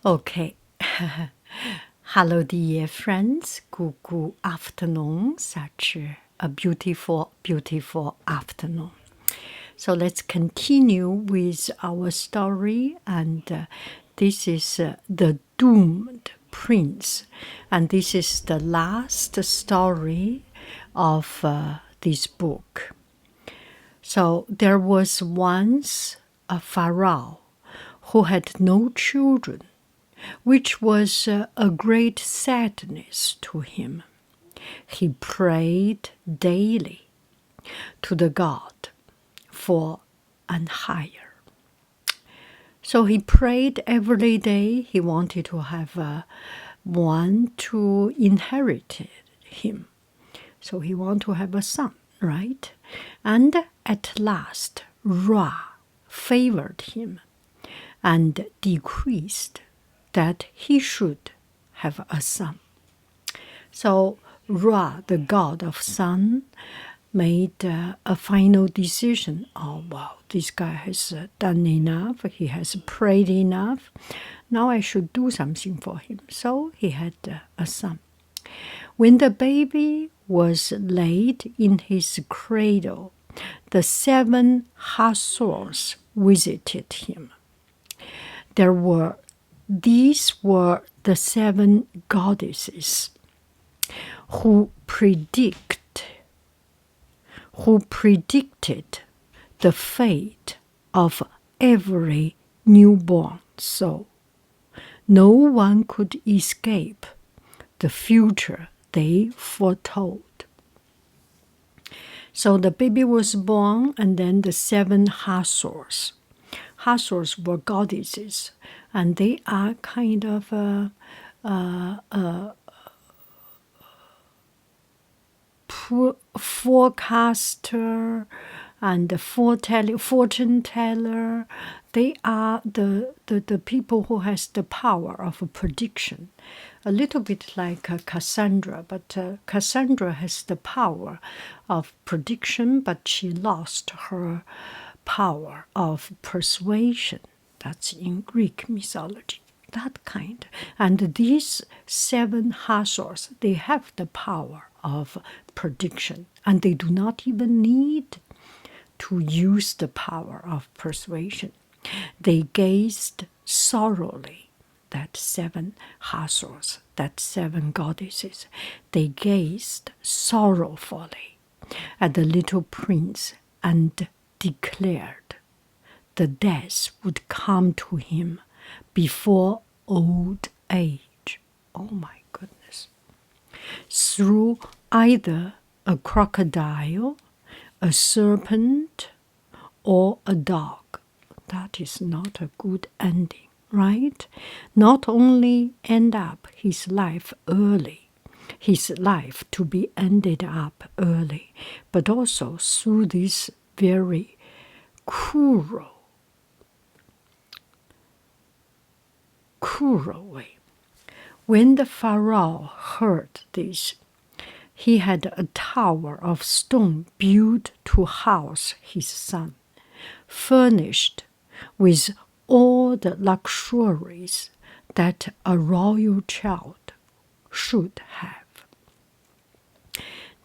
Okay. Hello, dear friends. Good afternoon. Such a beautiful, beautiful afternoon. So let's continue with our story. And this is The Doomed Prince. And this is the last story of this book. So there was once a pharaoh who had no children, which was a great sadness to him. He prayed daily to the god for an heir. So he prayed every day. He wanted to have one to inherit him. So he wanted to have a son, right? And at last, Ra favored him and decreed that he should have a son. So Ra, the god of sun, made a final decision. Oh, wow, this guy has done enough. He has prayed enough. Now I should do something for him. So he had a son. When the baby was laid in his cradle, the 7 Hathors visited him. These were the 7 goddesses who predicted the fate of every newborn soul. No one could escape the future they foretold. So the baby was born, and then the 7 Hathors. Hathors were goddesses, and they are kind of forecaster and fortune teller. They are the people who has the power of a prediction. A little bit like Cassandra, but Cassandra has the power of prediction, but she lost her power of persuasion. That's in Greek mythology, that kind. And these 7 Hathors, they have the power of prediction, and they do not even need to use the power of persuasion. They gazed sorrowfully, that 7 Hathors, that 7 goddesses, they gazed sorrowfully at the little prince and declared the death would come to him before old age. Oh my goodness. Through either a crocodile, a serpent, or a dog. That is not a good ending, right? Not only end up his life early, his life to be ended up early, but also through this very cruel way. When the Pharaoh heard this, he had a tower of stone built to house his son, furnished with all the luxuries that a royal child should have.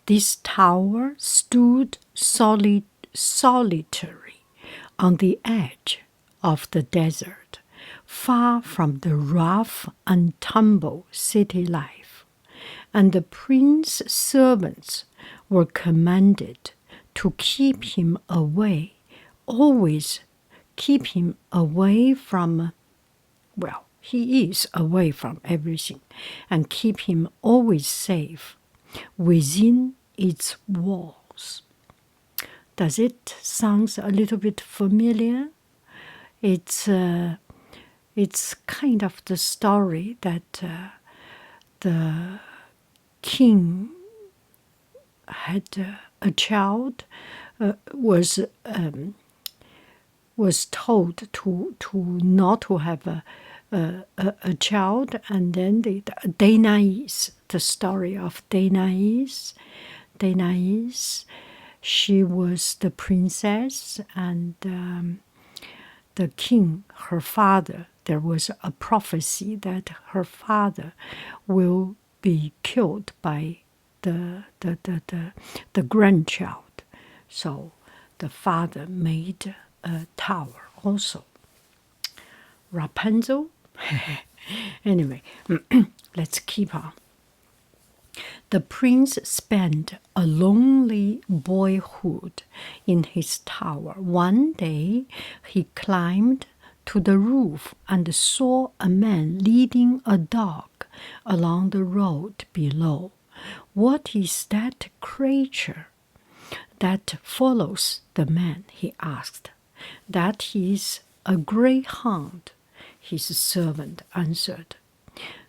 This tower stood solitary on the edge of the desert, far from the rough and tumble city life, and the prince's servants were commanded to keep him away, always keep him away from, well, he is away from everything, and keep him always safe within its walls. Does it sound a little bit familiar? It's kind of the story that the king had a child, was told to not to have a child, and then the story of Danaïs. She was the princess, and the king, her father, there was a prophecy that her father will be killed by the grandchild. So the father made a tower also. Rapunzel? Anyway, let's keep on. The prince spent a lonely boyhood in his tower. One day he climbed to the roof and saw a man leading a dog along the road below. What is that creature that follows the man? He asked. That is a greyhound, his servant answered.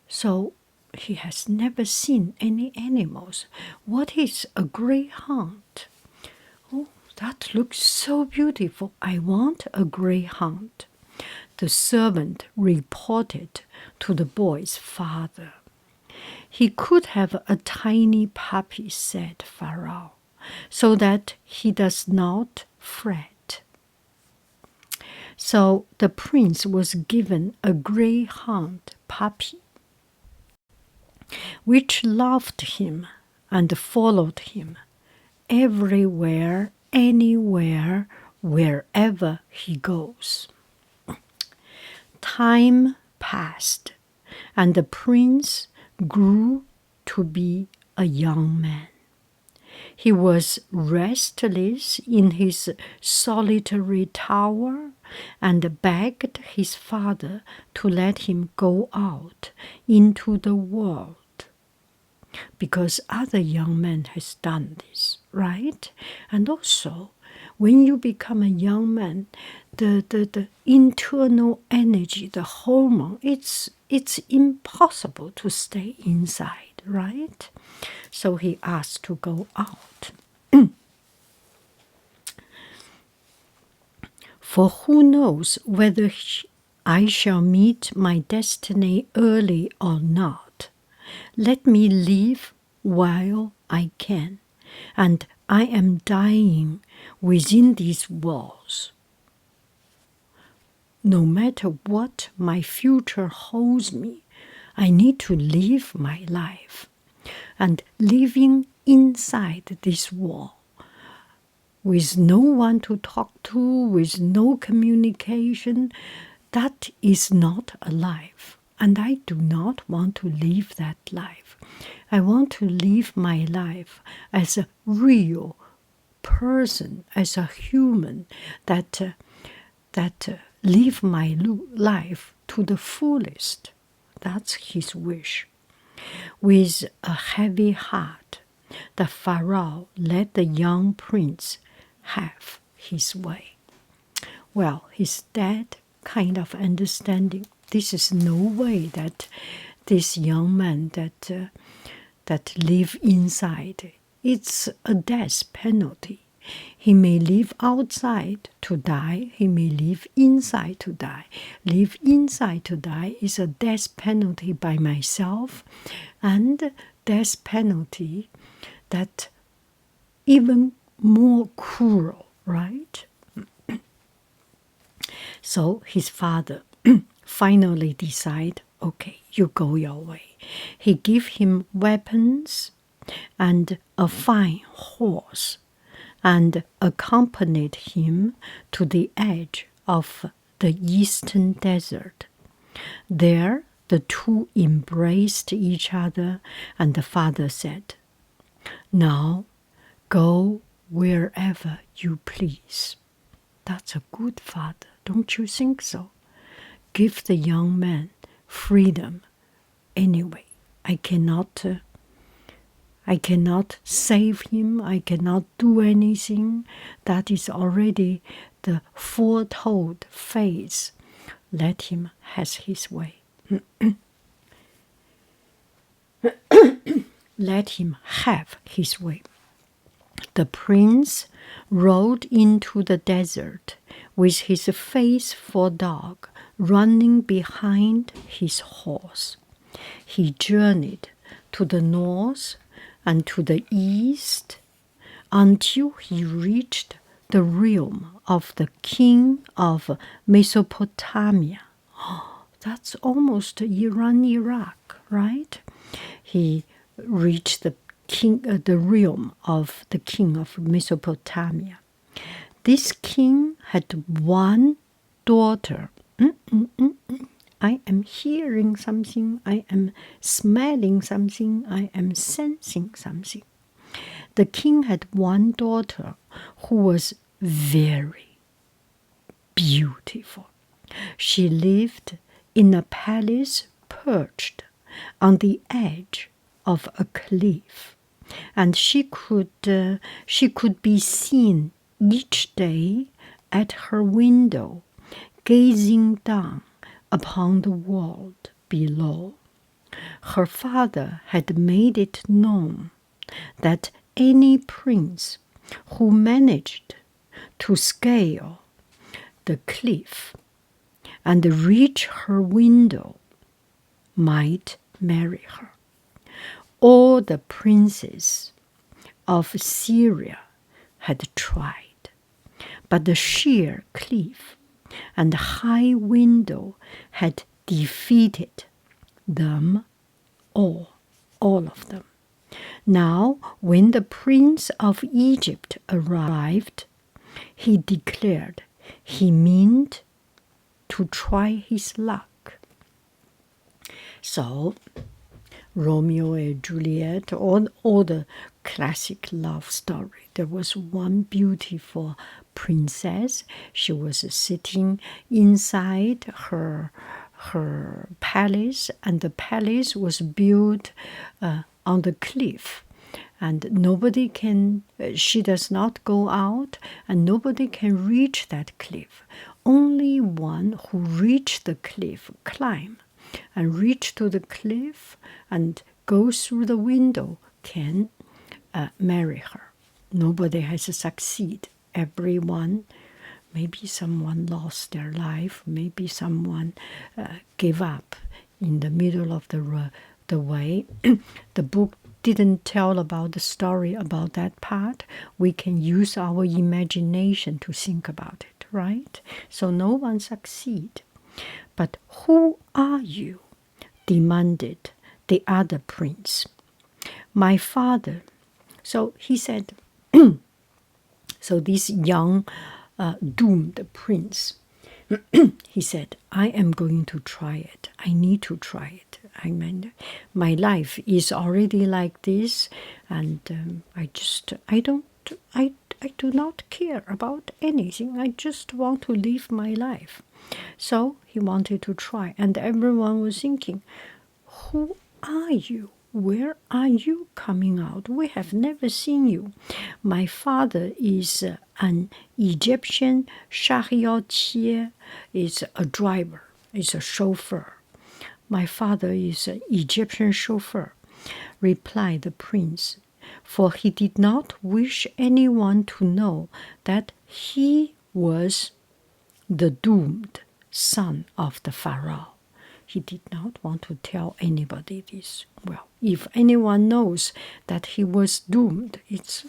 So he has never seen any animals. What is a greyhound? Oh, that looks so beautiful. I want a greyhound. The servant reported to the boy's father. He could have a tiny puppy, said Pharaoh, so that he does not fret. So the prince was given a greyhound puppy, which loved him and followed him everywhere, anywhere, wherever he goes. Time passed, and the prince grew to be a young man. He was restless in his solitary tower and begged his father to let him go out into the world, because other young men has done this, right? And also, when you become a young man, the internal energy, the hormone, it's impossible to stay inside, right? So he asked to go out. For who knows whether I shall meet my destiny early or not. Let me live while I can, and I am dying within these walls. No matter what my future holds me, I need to live my life. And living inside this wall, with no one to talk to, with no communication, that is not a life. And I do not want to live that life. I want to live my life as a real person, as a human, that live my life to the fullest. That's his wish. With a heavy heart, the Pharaoh let the young prince have his way. Well, his dad kind of understanding. This is no way that this young man that live inside, it's a death penalty. He may live outside to die. He may live inside to die. Live inside to die is a death penalty by myself, and death penalty that even more cruel, right? So his father finally decided, okay, you go your way. He gave him weapons and a fine horse, and accompanied him to the edge of the eastern desert. There the two embraced each other, and the father said, now go wherever you please. That's a good father, don't you think so? Give the young man freedom. Anyway, I cannot save him. I cannot do anything. That is already the foretold fate. Let him have his way. Let him have his way. The prince rode into the desert with his faithful dog running behind his horse. He journeyed to the north and to the east until he reached the realm of the king of Mesopotamia. that's almost Iran, Iraq, right? He reached the realm of the king of Mesopotamia. This king had one daughter. I am hearing something, I am smelling something, I am sensing something. The king had one daughter who was very beautiful. She lived in a palace perched on the edge of a cliff, and she could be seen each day at her window, gazing down upon the world below. Her father had made it known that any prince who managed to scale the cliff and reach her window might marry her. All the princes of Syria had tried, but the sheer cliff and high window had defeated them all of them. Now, when the prince of Egypt arrived, he declared he meant to try his luck. So, Romeo and Juliet, all the classic love story. There was one beautiful princess. She was sitting inside her palace, and the palace was built on the cliff, and she does not go out, and nobody can reach that cliff. Only one who reached the cliff climb and reach to the cliff and go through the window can marry her. Nobody has succeeded. Everyone, maybe someone lost their life, maybe someone gave up in the middle of the way. The book didn't tell about the story about that part. We can use our imagination to think about it, right? So no one succeed. But who are you? Demanded the other prince. My father. So he said, so this young doomed prince, he said, I am going to try it. I need to try it. I mean, my life is already like this, and I do not care about anything. I just want to live my life. So he wanted to try, and everyone was thinking, who are you? Where are you coming out? We have never seen you. My father is an Egyptian charioteer, is a driver, is a chauffeur. My father is an Egyptian chauffeur, replied the prince, for he did not wish anyone to know that he was the doomed son of the Pharaoh. He did not want to tell anybody this. Well, if anyone knows that he was doomed, it's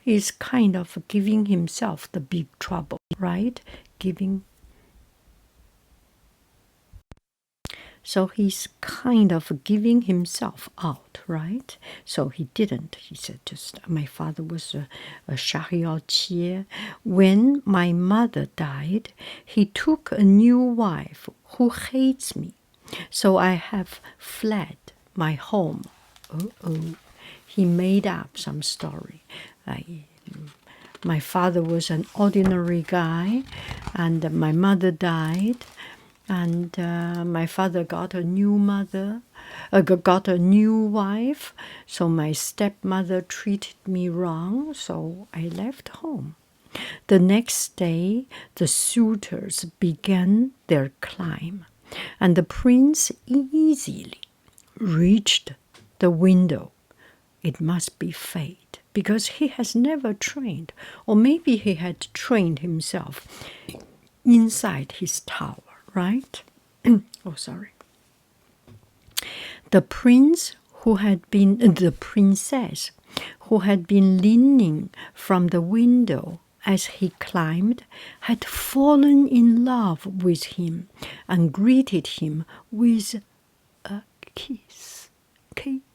he's kind of giving himself the big trouble, right? So he's kind of giving himself out, right? So he didn't. He said, just, my father was a charioteer. When my mother died, he took a new wife who hates me. So I have fled my home. He made up some story. My father was an ordinary guy, and my mother died. And my father got a new wife, so my stepmother treated me wrong, so I left home. The next day, the suitors began their climb, and the prince easily reached the window. It must be fate, because he has never trained, or maybe he had trained himself inside his tower. Right? Oh, sorry. The princess who had been leaning from the window as he climbed, had fallen in love with him and greeted him with a kiss. Kiss.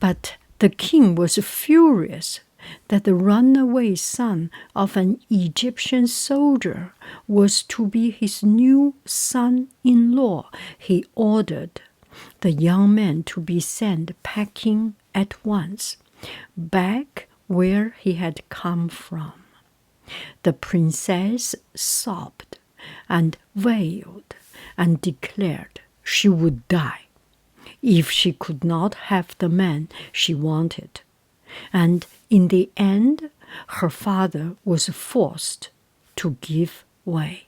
But the king was furious that the runaway son of an Egyptian soldier was to be his new son-in-law. He ordered the young man to be sent packing at once, back where he had come from. The princess sobbed and wailed and declared she would die if she could not have the man she wanted. And in the end, her father was forced to give way.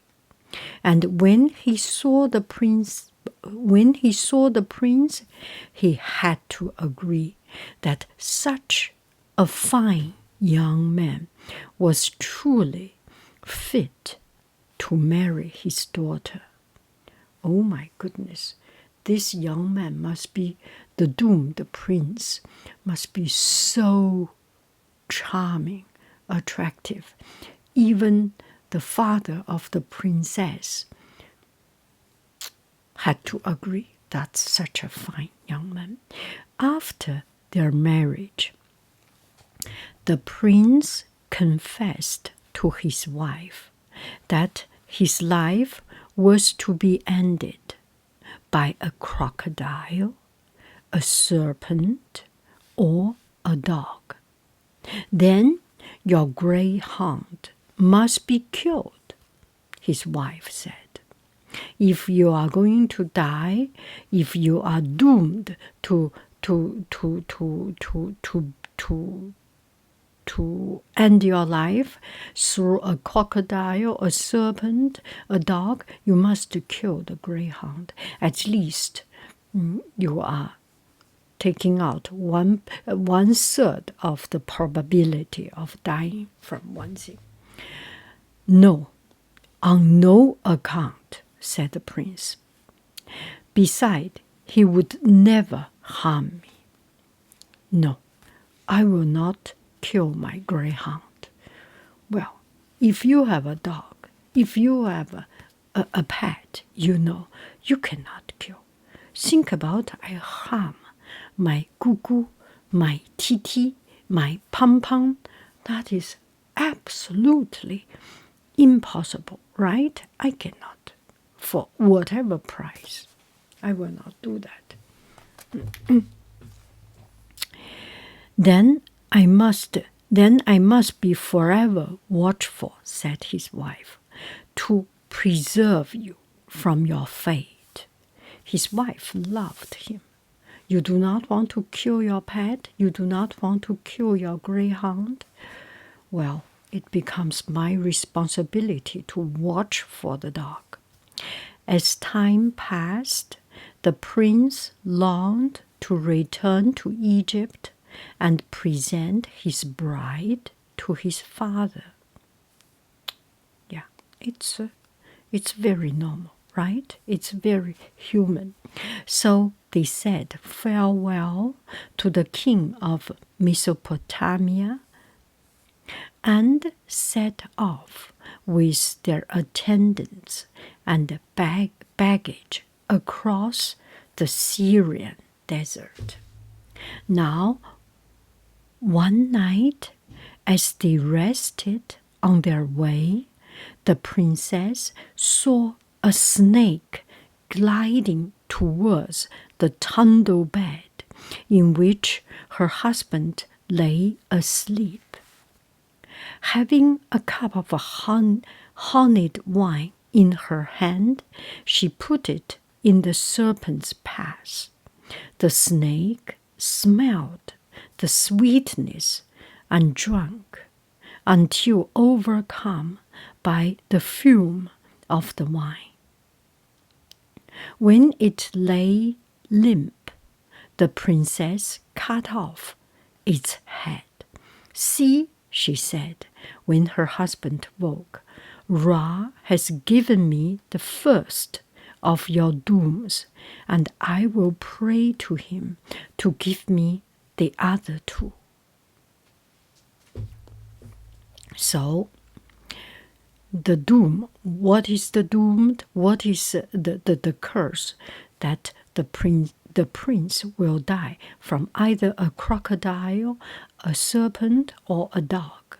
And when he saw the prince, he had to agree that such a fine young man was truly fit to marry his daughter. Oh my goodness, this young man must be the doomed prince, must be so charming, attractive. Even the father of the princess had to agree. That's such a fine young man. After their marriage, the prince confessed to his wife that his life was to be ended by a crocodile, a serpent, or a dog. Then your greyhound must be killed, his wife said. If you are going to die, if you are doomed to end your life through a crocodile, a serpent, a dog, you must kill the greyhound. At least you are taking out one third of the probability of dying from one thing. No, on no account, said the prince. Besides, he would never harm me. No, I will not kill my greyhound. Well, if you have a dog, if you have a pet, you know, you cannot kill. Think about I harm my gugu, my titi, my pom-pom. That is absolutely impossible, right? I cannot. For whatever price, I will not do that. Then I must be forever watchful, said his wife, to preserve you from your fate. His wife loved him. You do not want to kill your pet? You do not want to kill your greyhound? Well, it becomes my responsibility to watch for the dog. As time passed, the prince longed to return to Egypt and present his bride to his father. Yeah, it's very normal, right? It's very human. So they said farewell to the king of Mesopotamia and set off with their attendants and baggage across the Syrian desert. Now, one night, as they rested on their way, the princess saw a snake gliding towards the trundle bed in which her husband lay asleep. Having a cup of honeyed wine in her hand, she put it in the serpent's path. The snake smelled the sweetness and drank until overcome by the fume of the wine. When it lay limp, the princess cut off its head. See, she said, when her husband woke, Ra has given me the first of your dooms, and I will pray to him to give me the other two. So the doom, what is the doomed? What is the curse? That the prince will die from either a crocodile, a serpent, or a dog.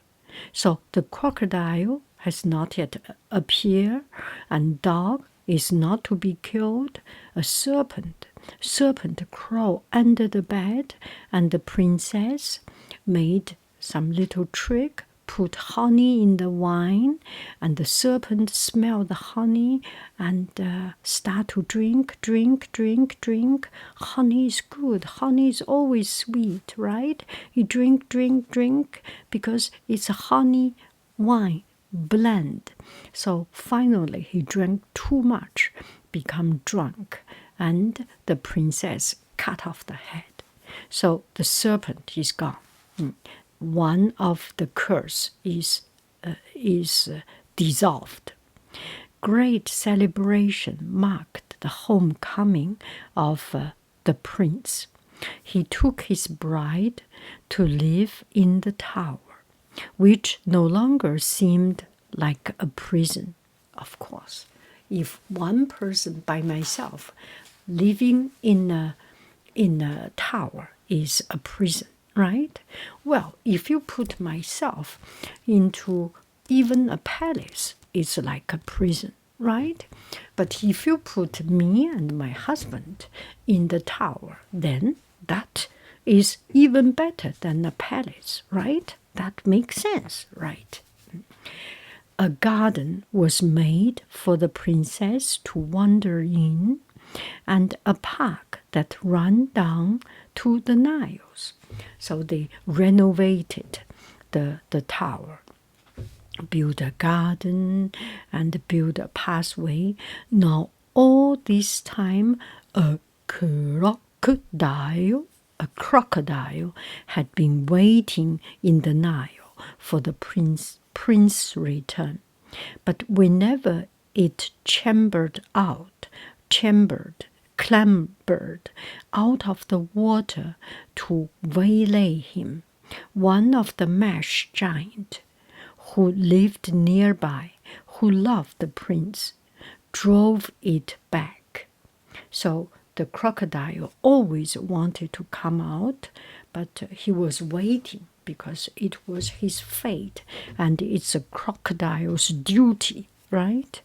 So the crocodile has not yet appeared, and dog is not to be killed. A serpent crawl under the bed, and the princess made some little trick, put honey in the wine, and the serpent smelled the honey and start to drink. Honey is good. Honey is always sweet, right? You drink because it's a honey wine blend. So finally he drank too much, become drunk, and the princess cut off the head. So the serpent is gone. One of the curse is dissolved. Great celebration marked the homecoming of the prince. He took his bride to live in the tower, which no longer seemed like a prison. Of course, if one person by myself living in a tower is a prison, right? Well, if you put myself into even a palace, it's like a prison, right? But if you put me and my husband in the tower, then that is even better than a palace, right? That makes sense, right? A garden was made for the princess to wander in, and a park that ran down to the Niles. So they renovated the tower, built a garden, and built a pathway. Now, all this time, a crocodile had been waiting in the Nile for the prince's return. But whenever it clambered out of the water to waylay him, one of the mesh giants who lived nearby, who loved the prince, drove it back. So the crocodile always wanted to come out, but he was waiting because it was his fate, and it's a crocodile's duty, right?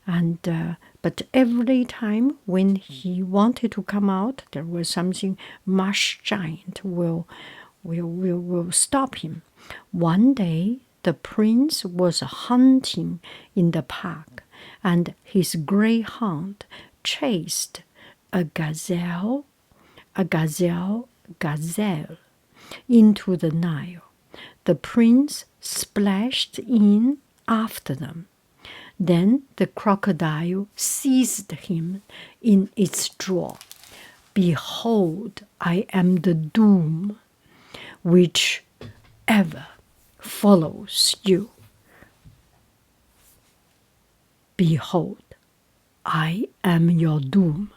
And but every time when he wanted to come out, there was something marsh giant will stop him. One day, the prince was hunting in the park, and his greyhound chased a gazelle into the Nile. The prince splashed in after them. Then the crocodile seized him in its jaw. Behold, I am the doom which ever follows you. Behold, I am your doom.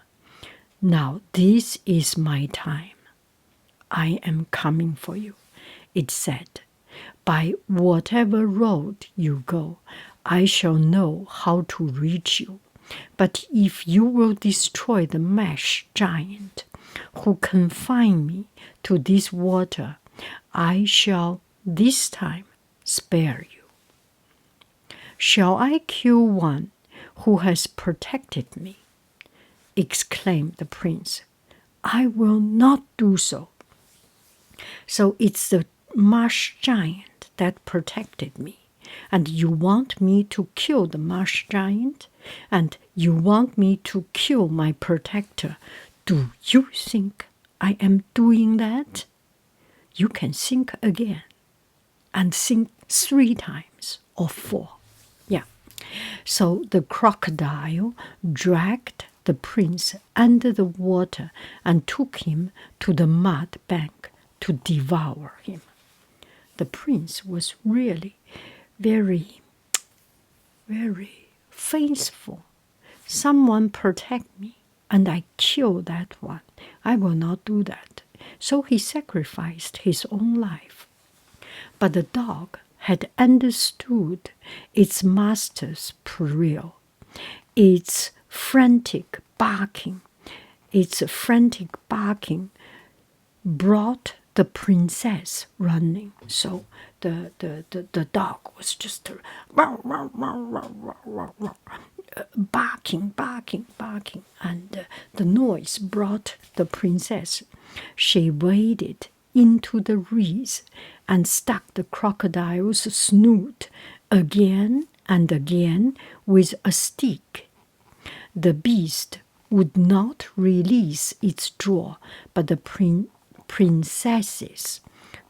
Now this is my time. I am coming for you. It said, by whatever road you go, I shall know how to reach you. But if you will destroy the mesh giant who confine me to this water, I shall this time spare you. Shall I kill one who has protected me? Exclaimed the prince. I will not do so. So it's the marsh giant that protected me. And you want me to kill the marsh giant? And you want me to kill my protector? Do you think I am doing that? You can think again. And think 3 times or 4. Yeah. So the crocodile dragged the prince under the water and took him to the mud bank to devour him. The prince was really very, very faithful. Someone protect me, and I kill that one. I will not do that. So he sacrificed his own life. But the dog had understood its master's peril, its frantic barking brought the princess running. So the dog was just barking, and the noise brought the princess. She waded into the reeds and stuck the crocodile's snoot again and again with a stick. The beast would not release its jaw, but the princess's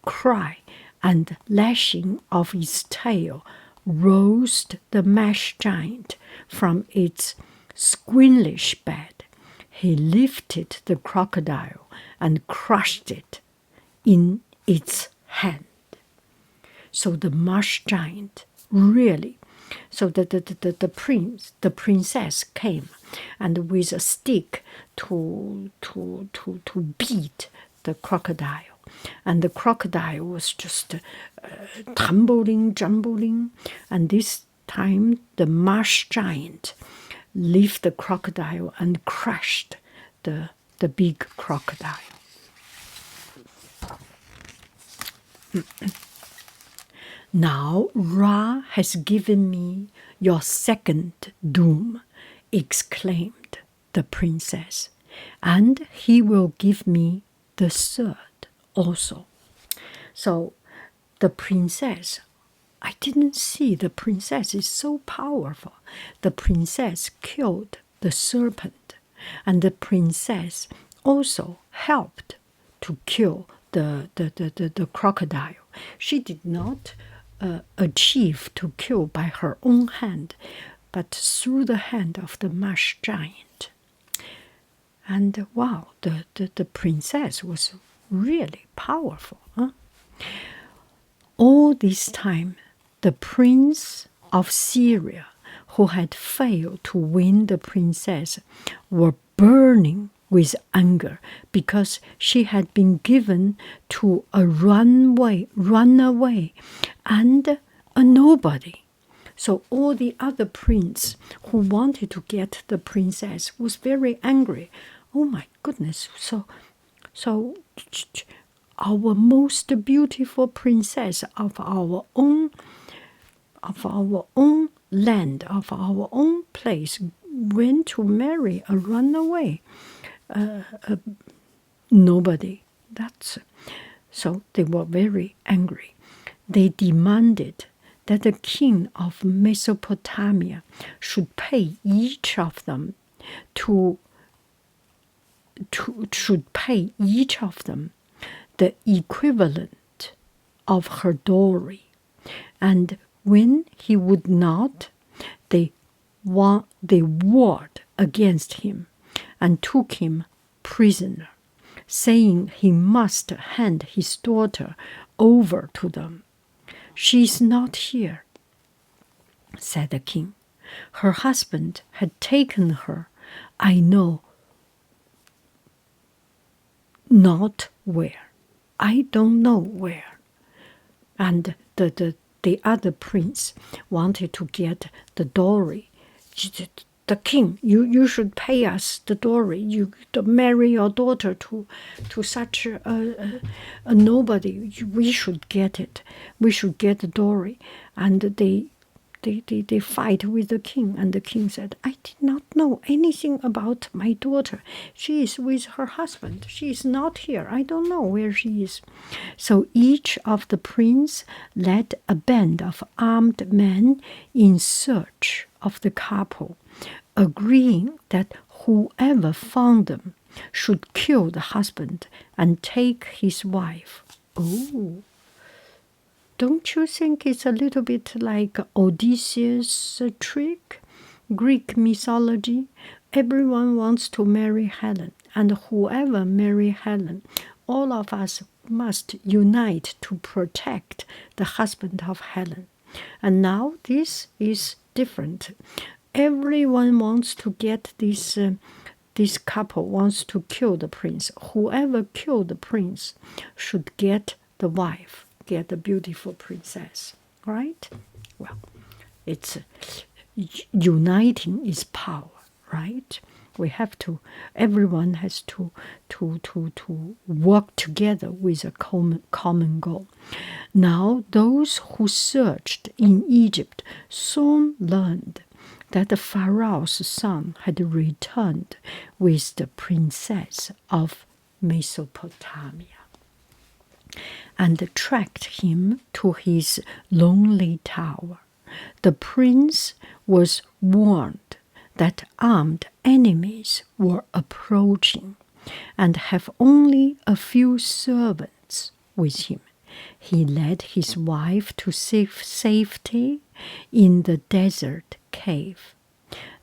cry and lashing of its tail roused the marsh giant from its squeamish bed. He lifted the crocodile and crushed it in its hand. So the marsh giant really, so the princess came, and with a stick to beat the crocodile, and the crocodile was just tumbling, and this time the marsh giant lifted the crocodile and crushed the big crocodile. Now Ra has given me your second doom, exclaimed the princess, and he will give me the third also. So the princess, I didn't see the princess is so powerful. The princess killed the serpent, and the princess also helped to kill the crocodile. She did not achieve to kill by her own hand, but through the hand of the marsh giant. And wow, the princess was really powerful. Huh? All this time, the prince of Syria, who had failed to win the princess, were burning with anger because she had been given to a runaway and a nobody. So all the other prince who wanted to get the princess was very angry. Oh my goodness! So our most beautiful princess of our own land, of our own place, went to marry a runaway nobody. So they were very angry. They demanded that the king of Mesopotamia should pay each of them the equivalent of her dowry, and when he would not, they warred against him and took him prisoner, saying he must hand his daughter over to them. "She is not here," said the king. "Her husband had taken her, I know not where. I don't know where." And the other prince wanted to get the dowry. The king, you should pay us the dowry. You to marry your daughter to such a nobody. We should get it. We should get the dowry. And they fight with the king, and the king said, "I did not know anything about my daughter. She is with her husband. She is not here. I don't know where she is." So each of the prince led a band of armed men in search of the couple, agreeing that whoever found them should kill the husband and take his wife. Oh, don't you think it's a little bit like Odysseus' trick? Greek mythology, everyone wants to marry Helen, and whoever marry Helen, all of us must unite to protect the husband of Helen. And now this is different. Everyone wants to get this couple wants to kill the prince. Whoever killed the prince should get the wife, get the beautiful princess. right? Well, it's uniting is power, right? We have to, everyone has to work together with a common goal. Now, those who searched in Egypt soon learned that the Pharaoh's son had returned with the princess of Mesopotamia and tracked him to his lonely tower. The prince was warned that armed enemies were approaching and have only a few servants with him. He led his wife to safety in the desert cave.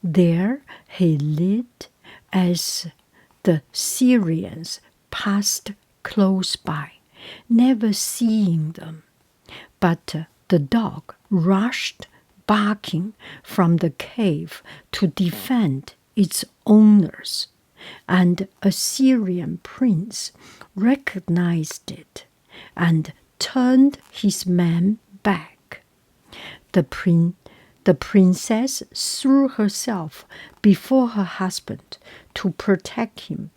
There he lived as the Syrians passed close by, never seeing them. But the dog rushed barking from the cave to defend its owners, and a Syrian prince recognized it and turned his men back. The princess threw herself before her husband to protect him,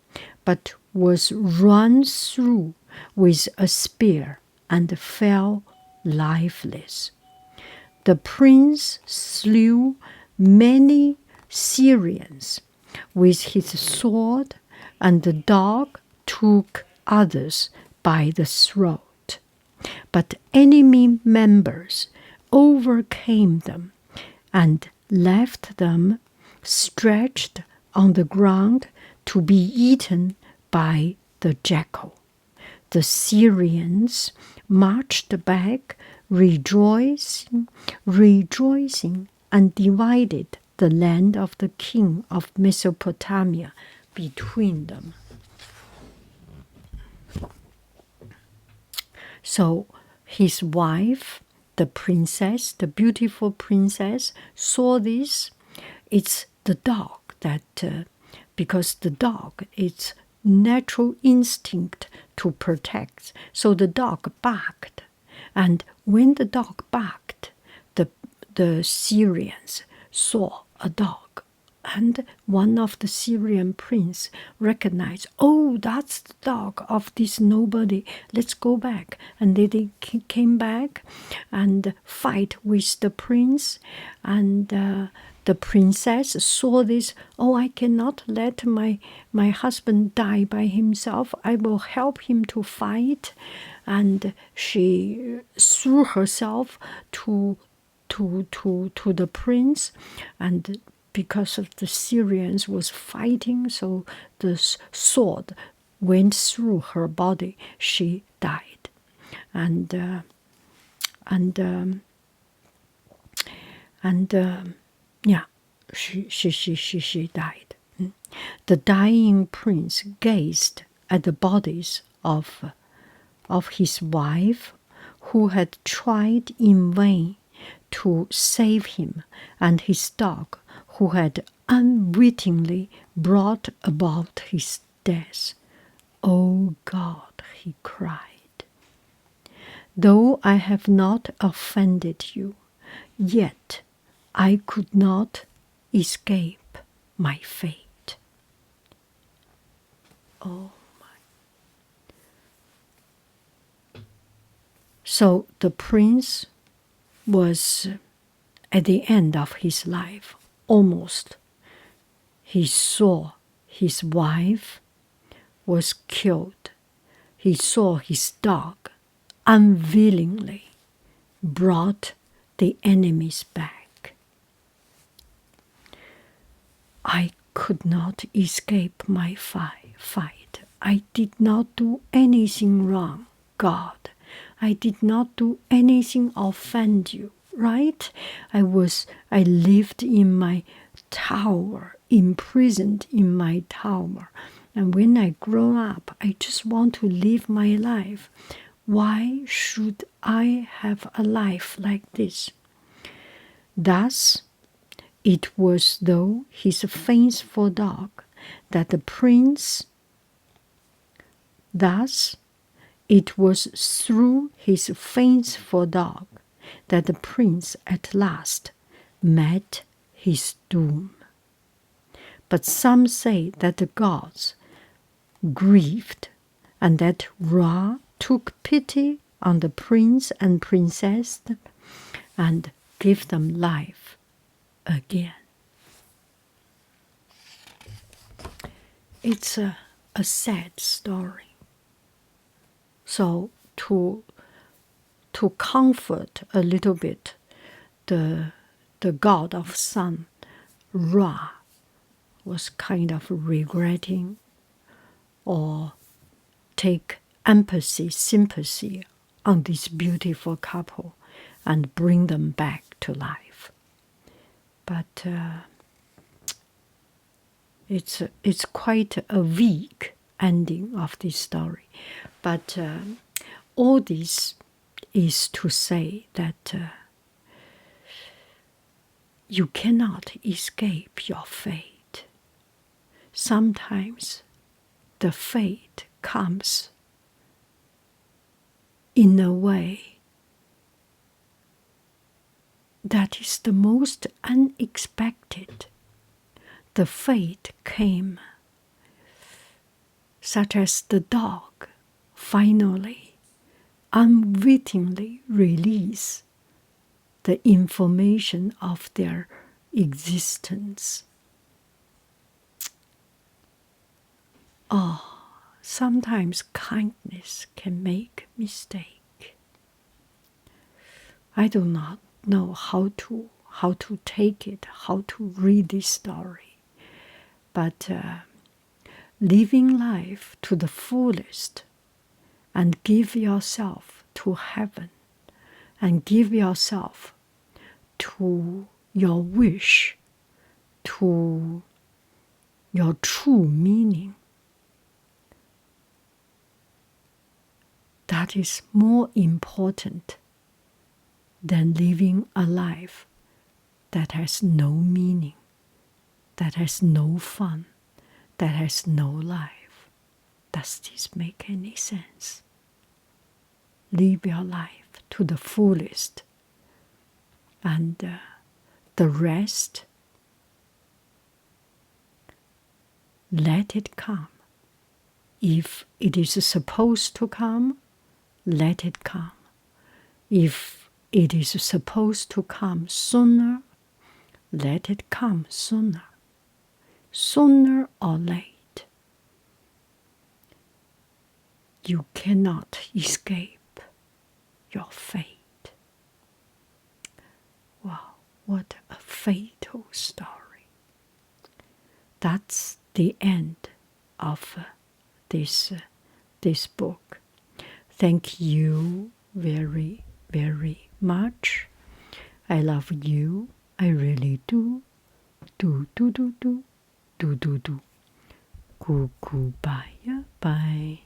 but was run through with a spear and fell lifeless. The prince slew many Syrians with his sword, and the dog took others by the throat. But enemy members overcame them and left them stretched on the ground to be eaten by the jackal. The Syrians marched back, rejoicing, and divided the land of the king of Mesopotamia between them. So his wife, the princess, the beautiful princess, saw this. It's the dog that, because the dog, it's natural instinct to protect. So the dog barked. And when the dog barked, the Syrians saw a dog. And one of the Syrian prince recognized, oh, that's the dog of this nobody. Let's go back. And they came back and fight with the prince. And the princess saw this. Oh, I cannot let my husband die by himself. I will help him to fight. And she threw herself to the prince, and because of the Syrians was fighting, so the sword went through her body. She died, and she died. The dying prince gazed at the bodies of his wife, who had tried in vain to save him, and his dog, who had unwittingly brought about his death. "O God," he cried, "though I have not offended you, yet I could not escape my fate." Oh my. So the prince was at the end of his life, almost. He saw his wife was killed. He saw his dog unwillingly brought the enemies back. I could not escape my fight. I did not do anything wrong, God. I did not do anything offend you, right? I lived in my tower, imprisoned in my tower. And when I grow up, I just want to live my life. Why should I have a life like this? Thus, it was through his faithful dog that the prince, thus, it was through his faithful dog that the prince at last met his doom. But some say that the gods grieved and that Ra took pity on the prince and princess and gave them life again. It's a sad story. So to comfort a little bit the god of sun, Ra was kind of regretting or take empathy, sympathy on this beautiful couple and bring them back to life. But it's quite a weak ending of this story. But all this is to say that you cannot escape your fate. Sometimes the fate comes in a way that is the most unexpected. The fate came, such as the dog finally, unwittingly release the information of their existence. Oh, sometimes kindness can make mistake. I do not know how to take it, how to read this story. But living life to the fullest and give yourself to heaven and give yourself to your wish, to your true meaning. That is more important than living a life that has no meaning, that has no fun, that has no life. Does this make any sense? Live your life to the fullest, and the rest, let it come. If it is supposed to come, let it come. If it is supposed to come sooner, let it come sooner. Sooner or late, you cannot escape your fate. Wow, what a fatal story. That's the end of this book. Thank you very, very much. I love you. I really do. Do. Goodbye. Bye.